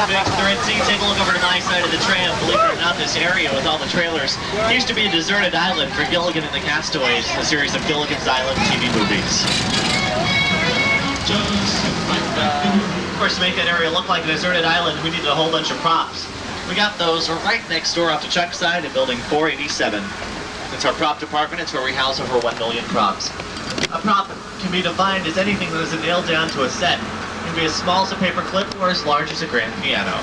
big to the Red Sea. Take a look over to my side of the tram. Believe it or not, this area with all the trailers used to be a deserted island for Gilligan and the Castaways, a series of Gilligan's Island TV movies. Of course, to make that area look like a deserted island, we needed a whole bunch of props. We got those right next door off to Chuck's side in building 487. It's our prop department. It's where we house over 1 million props. A prop can be defined as anything that is nailed down to a set. It can be as small as a paper clip or as large as a grand piano.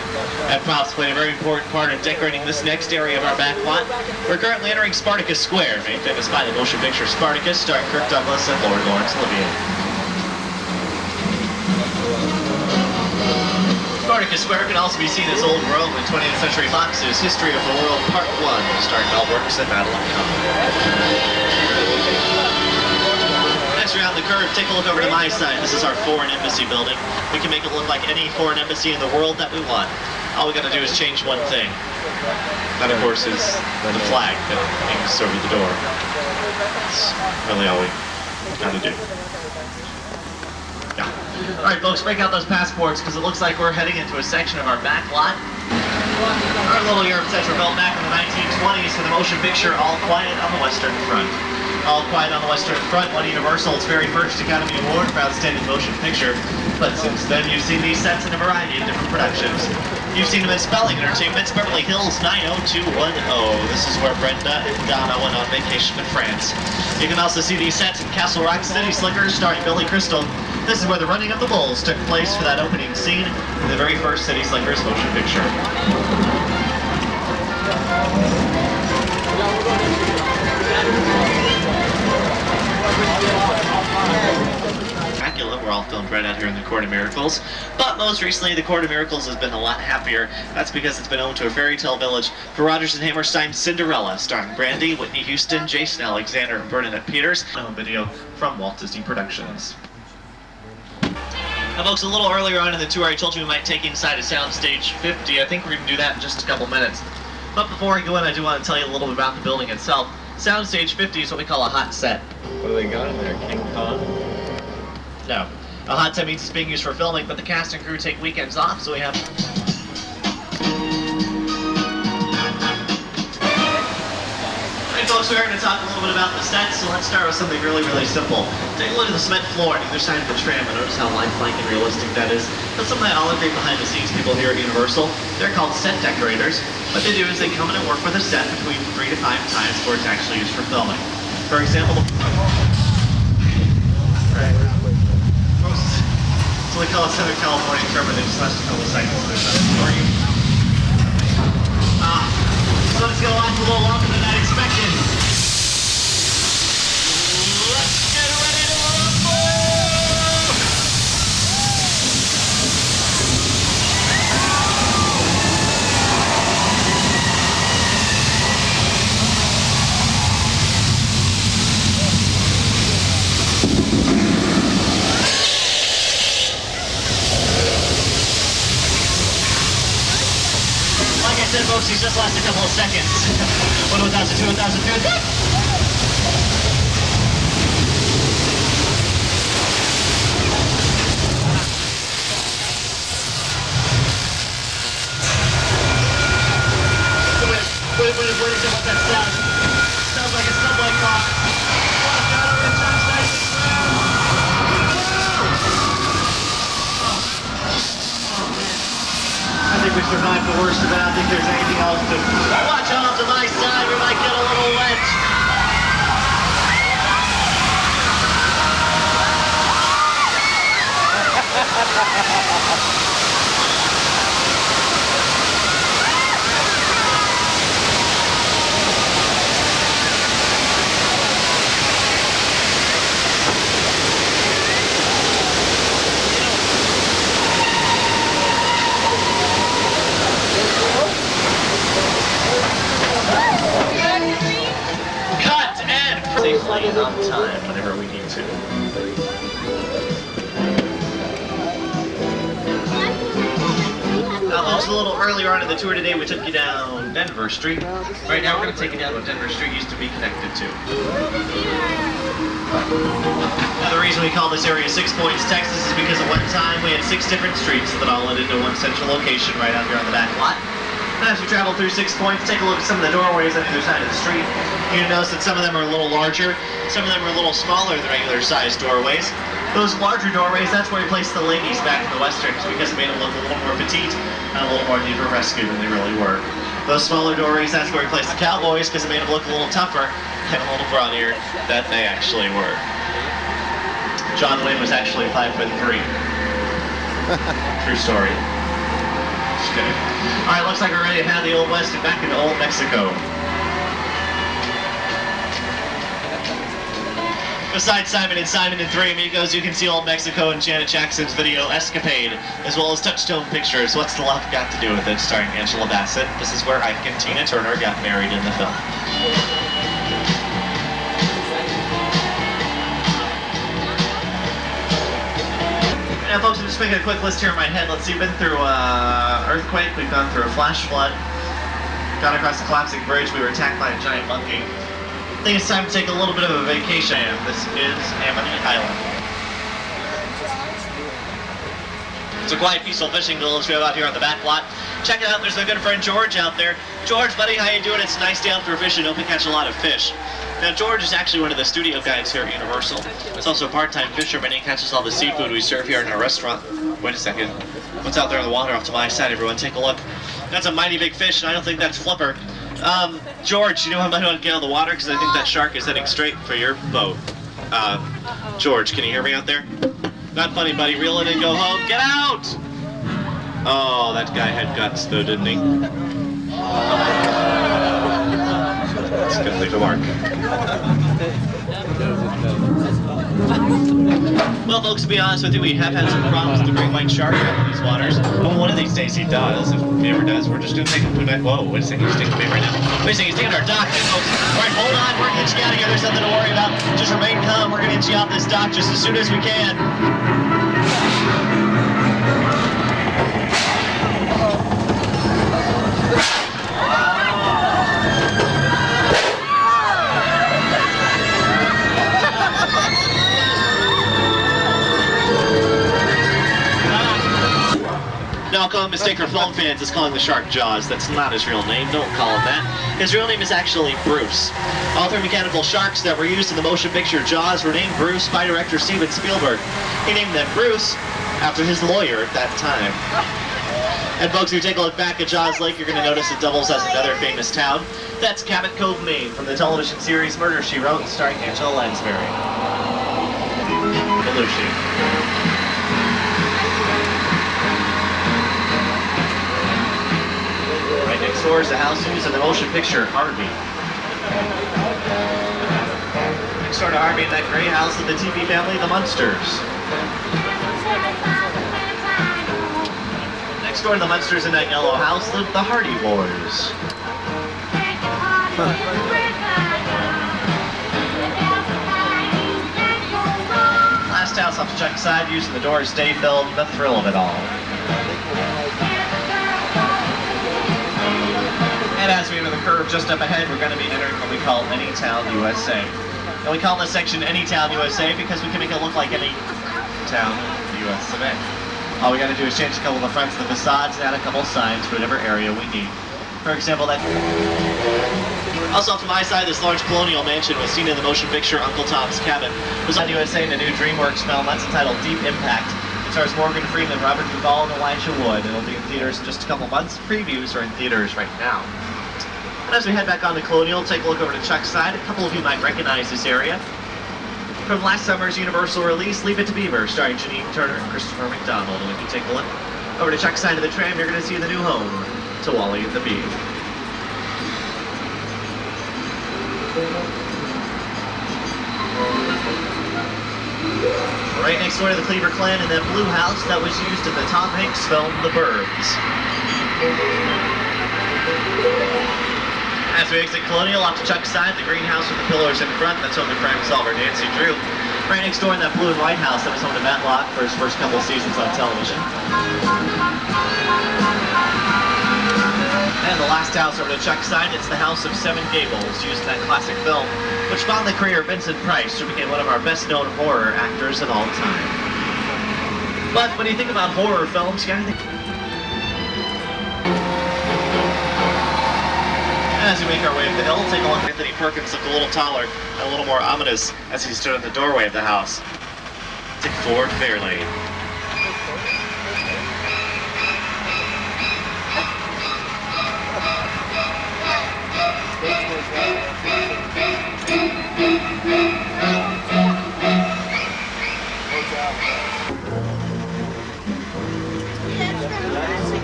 And props played a very important part in decorating this next area of our back lot. We're currently entering Spartacus Square, made famous by the motion picture Spartacus, starring Kirk Douglas and Lord Laurence Olivier. Spartacus Square can also be seen as Old Rome in 20th Century Fox's History of the World Part 1, starring Mel Brooks and Madeline Kahn. Next around the curve, take a look over to my side. This is our foreign embassy building. We can make it look like any foreign embassy in the world that we want. All we gotta do is change one thing. That, of course, is the flag that hangs over the door. That's really all we gotta do. Yeah. Alright folks, break out those passports because it looks like we're heading into a section of our back lot. Our little Europe Central built back in the 1920s for the motion picture All Quiet on the Western Front. All Quiet on the Western Front won Universal's very first Academy Award for Outstanding Motion Picture, but since then you've seen these sets in a variety of different productions. You've seen them in Spelling Entertainment's Beverly Hills 90210. This is where Brenda and Donna went on vacation in France. You can also see these sets in Castle Rock City Slickers starring Billy Crystal. This is where the running of the bulls took place for that opening scene in the very first City Slickers motion picture. Dracula, we're all filmed right out here in the Court of Miracles. But most recently, the Court of Miracles has been a lot happier. That's because it's been owned to a fairy tale village for Rodgers and Hammerstein's Cinderella, starring Brandy, Whitney Houston, Jason Alexander, and Bernadette Peters. A home video from Walt Disney Productions. Now folks, a little earlier on in the tour I told you we might take inside of Soundstage 50. I think we're going to do that in just a couple minutes. But before I go in, I do want to tell you a little bit about the building itself. Soundstage 50 is what we call a hot set. What do they got in there, King Kong? No. A hot set means it's being used for filming, but the cast and crew take weekends off, so we have... Alright folks, we're going to talk a little bit about the set, so let's start with something really, really simple. Take a look at the cement floor on either side of the tram and notice how lifelike and realistic that is. That's something that all the great behind the scenes people here at Universal. They're called set decorators. What they do is they come in and work for the set between 3 to 5 times before it's actually used for filming. For example, so we call it Southern California term, but they just last a couple seconds. For you. So it's gonna last a little longer than I expected. Let's get ready to rumble! Like I said, folks, these just last a couple of seconds. 1,002, 1,002. What is it? What's that sound? Sounds like a subway car. I think we survived the worst of it. I don't think there's anything else to watch off to my side. We might get a little wet. Safely and on time whenever we need to. Now, folks, a little earlier on in the tour today, we took you down Denver Street. Right now, we're going to take you down what Denver Street used to be connected to. Now, the reason we call this area 6 Points, Texas, is because at one time we had 6 different streets that all led into one central location right out here on the back lot. And as we travel through 6 Points, take a look at some of the doorways on either side of the street. You're going to notice that some of them are a little larger, some of them are a little smaller than regular sized doorways. Those larger doorways, that's where we placed the ladies back in the westerns because it made them look a little more petite and a little more need for rescue than they really were. Those smaller doorways, that's where we placed the cowboys because it made them look a little tougher and a little brawnier than they actually were. John Wayne was actually 5'3". True story. Just kidding. Alright, looks like we're ready to head the Old West and back into Old Mexico. Besides Simon and Simon and Three Amigos, you can see Old Mexico in Janet Jackson's video Escapade, as well as Touchstone Pictures, What's the Love Got to Do with It, starring Angela Bassett. This is where Ike and Tina Turner got married in the film. Now folks, I'm just making a quick list here in my head. Let's see, we've been through earthquake, we've gone through a flash flood, gone across the collapsing bridge, we were attacked by a giant monkey. I think it's time to take a little bit of a vacation. This is Amity Island. It's a quiet, peaceful fishing village we have out here on the back lot. Check it out, there's my good friend George out there. George, buddy, how you doing? It's a nice day out for fishing. Hope you catch a lot of fish. Now, George is actually one of the studio guides here at Universal. He's also a part-time fisherman. He catches all the seafood we serve here in our restaurant. Wait a second. What's out there in the water off to my side, everyone? Take a look. That's a mighty big fish, and I don't think that's Flipper. George, you know I might want to get out of the water because I think that shark is heading straight for your boat. George, can you hear me out there? Not funny, buddy. Reel it in, go home. Get out! Oh, that guy had guts, though, didn't he? That's good leave a mark. Well, folks, to be honest with you, we have had some problems with the great white shark out in these waters. But one of these days he does. If he ever does, we're just going to take him to that. Whoa, wait a second, he's taking me right now. Wait a second, he's taking our dock, folks. All right, hold on, we're going to get you out of here. There's nothing to worry about. Just remain calm. We're going to get you off this dock just as soon as we can. Now, a common mistake for film fans is calling the shark Jaws. That's not his real name. Don't call him that. His real name is actually Bruce. All 3 mechanical sharks that were used in the motion picture Jaws were named Bruce by director Steven Spielberg. He named them Bruce after his lawyer at that time. And folks, if you take a look back at Jaws Lake, you're going to notice it doubles as another famous town. That's Cabot Cove, Maine, from the television series Murder, She Wrote, starring Angela Lansbury. Belushi. Next door is the house used in the motion picture Harvey. Next door to Harvey, in that gray house of the TV family, the Munsters. Next door to the Munsters in that yellow house lived the Hardy Boys. Last house off to Chuck's side, using the Doors Day film, The Thrill of It All. And as we enter the curve just up ahead, we're going to be entering what we call Anytown, USA. And we call this section Anytown, USA because we can make it look like any town in the U.S. of A. All we got to do is change a couple of the fronts of the facades and add a couple of signs for whatever area we need. For example, that... Also off to my side, this large colonial mansion was seen in the motion picture Uncle Tom's Cabin. It was on USA in the new DreamWorks film that's entitled Deep Impact. It stars Morgan Freeman, Robert Duvall, and Elijah Wood. It'll be in theaters in just a couple months. Previews are in theaters right now. And as we head back on to Colonial, take a look over to Chuck's side. A couple of you might recognize this area from last summer's Universal release, Leave It to Beaver, starring Janine Turner and Christopher McDonald. And if you take a look over to Chuck's side of the tram, you're going to see the new home to Wally and the Bee. Right next door to the Cleaver Clan in that blue house that was used in the Tom Hanks film, The Birds. As we exit Colonial, off to Chuck's side, the greenhouse with the pillars in front, that's home to crime solver Nancy Drew. Right next door in that blue and white house, that was home to Backlot for his first couple seasons on television. last house over to Chuck's side, it's the House of Seven Gables, used in that classic film, which spawned the career of Vincent Price, who became one of our best-known horror actors of all time. But when you think about horror films, you gotta think... As we make our way up the hill, take a look. Anthony Perkins looked a little taller and a little more ominous as he stood in the doorway of the house. Take Ford Fairlane.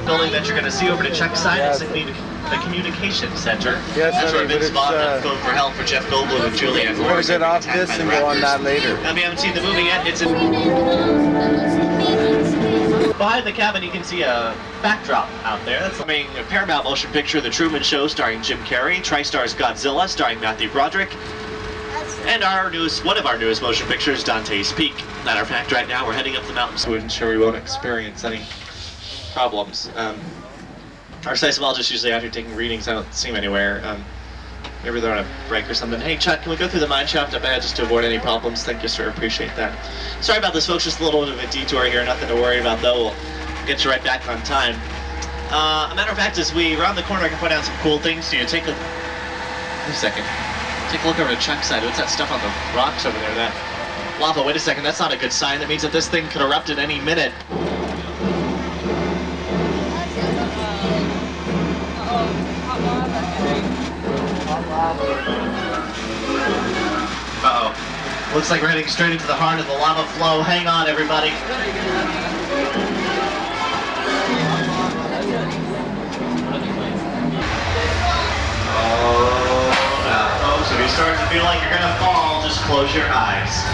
Building that you're going to see over to Chuck's side is the communication center. Yes, that's where Vince Vaughn and Code for Help for Jeff Goldblum and Julianne Moore. We're going to get off this and go on that later. Now, if you haven't seen the movie yet, it's in... Behind the cabin, you can see a backdrop out there. That's a Paramount motion picture, The Truman Show, starring Jim Carrey, TriStar's Godzilla, starring Matthew Broderick, and one of our newest motion pictures, Dante's Peak. Matter of fact, right now we're heading up the mountains to ensure we won't experience any problems. Our seismologists usually out here taking readings. I don't see them anywhere. Maybe they're on a break or something. Hey Chuck, can we go through the mine shaft up ahead just to avoid any problems? Thank you, sir. Appreciate that. Sorry about this, folks. Just a little bit of a detour here. Nothing to worry about, though. We'll get you right back on time. A matter of fact, as we round the corner, I can point out some cool things to you. Take a second. Take a look over to Chuck's side. What's that stuff on the rocks over there? That lava. Wait a second. That's not a good sign. That means that this thing could erupt at any minute. Uh-oh. Looks like we're heading straight into the heart of the lava flow. Hang on, everybody. Oh, now, folks, if you start to feel like you're going to fall, just close your eyes.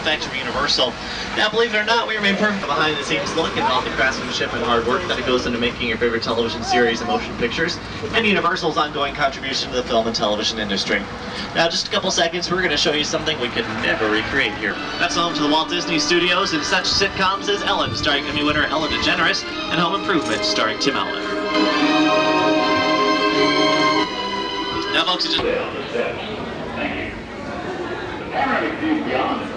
Thanks for Universal. Now, believe it or not, we remain perfect behind the scenes look at all the craftsmanship and hard work that goes into making your favorite television series and motion pictures, and Universal's ongoing contribution to the film and television industry. Now, just a couple seconds, we're going to show you something we could never recreate here. That's home to the Walt Disney Studios and such sitcoms as Ellen, starring Emmy winner Ellen DeGeneres, and Home Improvement, starring Tim Allen. Now, folks, it just... Thank you. The panoramic view beyond